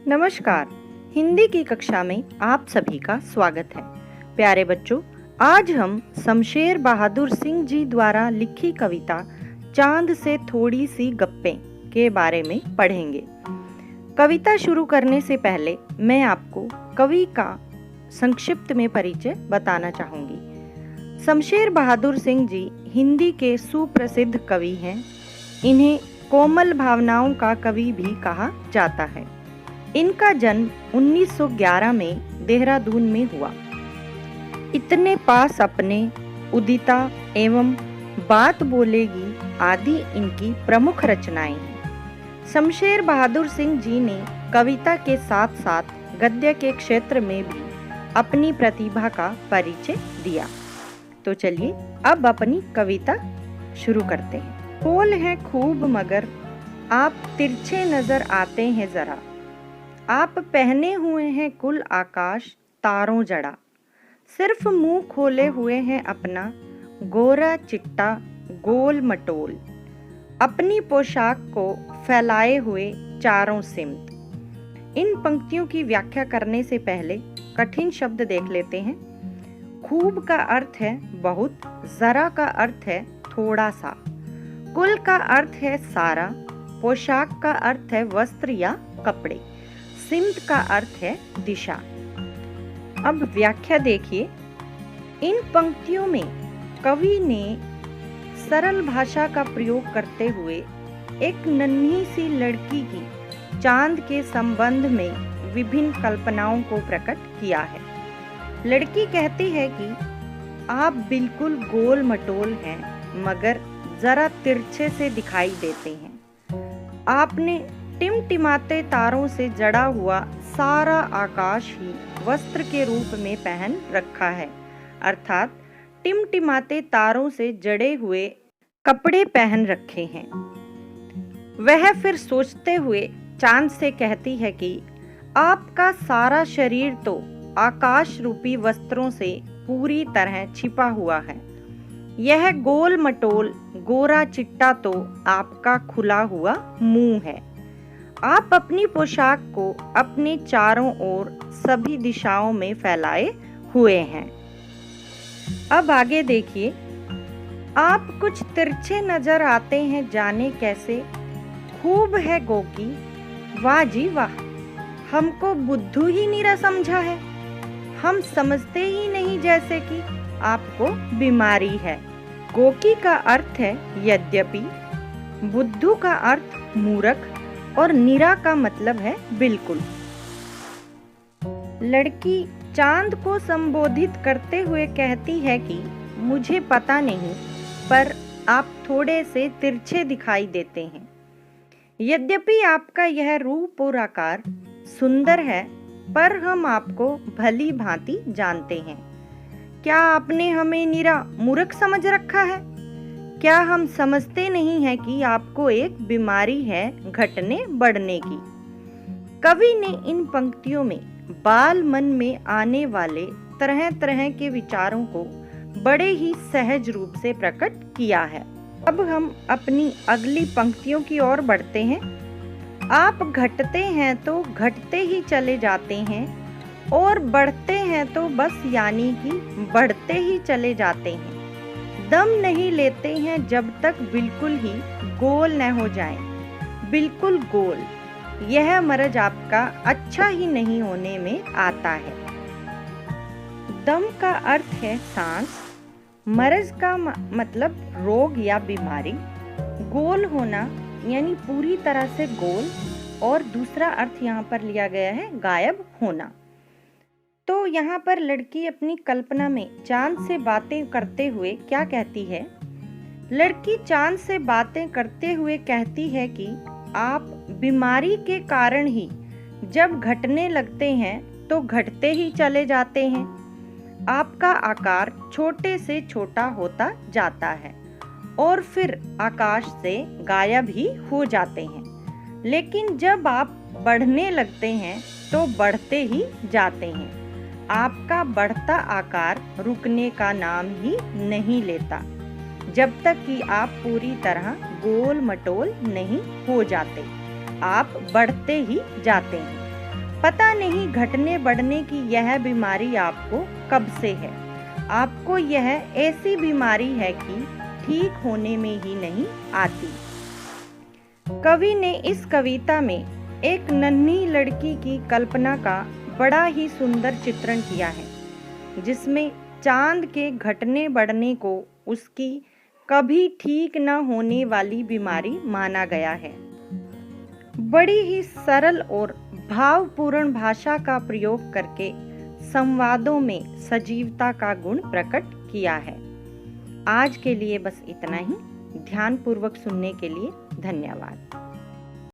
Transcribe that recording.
नमस्कार। हिंदी की कक्षा में आप सभी का स्वागत है। प्यारे बच्चों, आज हम शमशेर बहादुर सिंह जी द्वारा लिखी कविता चांद से थोड़ी सी गप्पें के बारे में पढ़ेंगे। कविता शुरू करने से पहले मैं आपको कवि का संक्षिप्त में परिचय बताना चाहूँगी। शमशेर बहादुर सिंह जी हिंदी के सुप्रसिद्ध कवि हैं। इन्हें कोमल भावनाओं का कवि भी कहा जाता है। इनका जन्म 1911 में देहरादून में हुआ। इतने पास अपने, उदिता एवं बात बोलेगी आदि इनकी प्रमुख रचनाएं हैं। शमशेर बहादुर सिंह जी ने कविता के साथ साथ गद्य के क्षेत्र में भी अपनी प्रतिभा का परिचय दिया। तो चलिए अब अपनी कविता शुरू करते हैं। फूल हैं खूब मगर आप तिरछे नजर आते हैं जरा, आप पहने हुए हैं कुल आकाश तारों जड़ा, सिर्फ मुंह खोले हुए हैं अपना गोरा चिट्टा गोल मटोल, अपनी पोशाक को फैलाए हुए चारों सिमत। इन पंक्तियों की व्याख्या करने से पहले कठिन शब्द देख लेते हैं। खूब का अर्थ है बहुत, जरा का अर्थ है थोड़ा सा, कुल का अर्थ है सारा, पोशाक का अर्थ है वस्त्र या कपड़े, सिमत का अर्थ है दिशा। अब व्याख्या देखिए। इन पंक्तियों में कवि ने सरल भाषा का प्रयोग करते हुए एक नन्ही सी लड़की की चांद के संबंध में विभिन्न कल्पनाओं को प्रकट किया है। लड़की कहती है कि आप बिल्कुल गोल मटोल हैं मगर जरा तिरछे से दिखाई देते हैं। आपने टिमटिमाते तारों से जड़ा हुआ सारा आकाश ही वस्त्र के रूप में पहन रखा है, अर्थात टिमटिमाते तारों से जड़े हुए कपड़े पहन रखे हैं। वह फिर सोचते हुए चांद से कहती है कि आपका सारा शरीर तो आकाश रूपी वस्त्रों से पूरी तरह छिपा हुआ है। यह गोल मटोल गोरा चिट्टा तो आपका खुला हुआ मुंह है। आप अपनी पोशाक को अपने चारों ओर सभी दिशाओं में फैलाए हुए हैं। अब आगे देखिए। आप कुछ तिरछे नजर आते हैं जाने कैसे, खूब है गोकी वाह जी वाह, हमको बुद्धू ही नीरा समझा है, हम समझते ही नहीं जैसे कि आपको बीमारी है। गोकी का अर्थ है यद्यपि, बुद्धू का अर्थ मूर्ख और नीरा का मतलब है बिल्कुल। लड़की चांद को संबोधित करते हुए कहती है कि मुझे पता नहीं पर आप थोड़े से तिरछे दिखाई देते हैं। यद्यपि आपका यह रूप और आकार सुंदर है पर हम आपको भली भांति जानते हैं। क्या आपने हमें नीरा मूर्ख समझ रखा है? क्या हम समझते नहीं हैं कि आपको एक बीमारी है घटने बढ़ने की? कवि ने इन पंक्तियों में बाल मन में आने वाले तरह तरह के विचारों को बड़े ही सहज रूप से प्रकट किया है। अब हम अपनी अगली पंक्तियों की ओर बढ़ते हैं। आप घटते हैं तो घटते ही चले जाते हैं और बढ़ते हैं तो बस यानी कि बढ़ते ही चले जाते हैं। दम नहीं लेते हैं जब तक बिल्कुल ही गोल न हो जाएं। बिल्कुल गोल, यह मर्ज आपका अच्छा ही नहीं होने में आता है। दम का अर्थ है सांस, मर्ज का मतलब रोग या बीमारी, गोल होना यानी पूरी तरह से गोल, और दूसरा अर्थ यहाँ पर लिया गया है गायब होना। तो यहाँ पर लड़की अपनी कल्पना में चांद से बातें करते हुए क्या कहती है? लड़की चांद से बातें करते हुए कहती है कि आप बीमारी के कारण ही जब घटने लगते हैं तो घटते ही चले जाते हैं। आपका आकार छोटे से छोटा होता जाता है और फिर आकाश से गायब ही हो जाते हैं। लेकिन जब आप बढ़ने लगते हैं तो बढ़ते ही जाते हैं। आपका बढ़ता आकार रुकने का नाम ही नहीं लेता जब तक कि आप पूरी तरह गोल मटोल नहीं हो जाते। आप बढ़ते ही जाते हैं। पता नहीं घटने बढ़ने की यह बीमारी आपको कब से है। आपको यह ऐसी बीमारी है कि ठीक होने में ही नहीं आती। कवि ने इस कविता में एक नन्ही लड़की की कल्पना का बड़ा ही सुंदर चित्रण किया है, जिसमें चांद के घटने बढ़ने को उसकी कभी ठीक न होने वाली बीमारी माना गया है। बड़ी ही सरल और भावपूर्ण भाषा का प्रयोग करके संवादों में सजीवता का गुण प्रकट किया है। आज के लिए बस इतना ही। ध्यानपूर्वक सुनने के लिए धन्यवाद।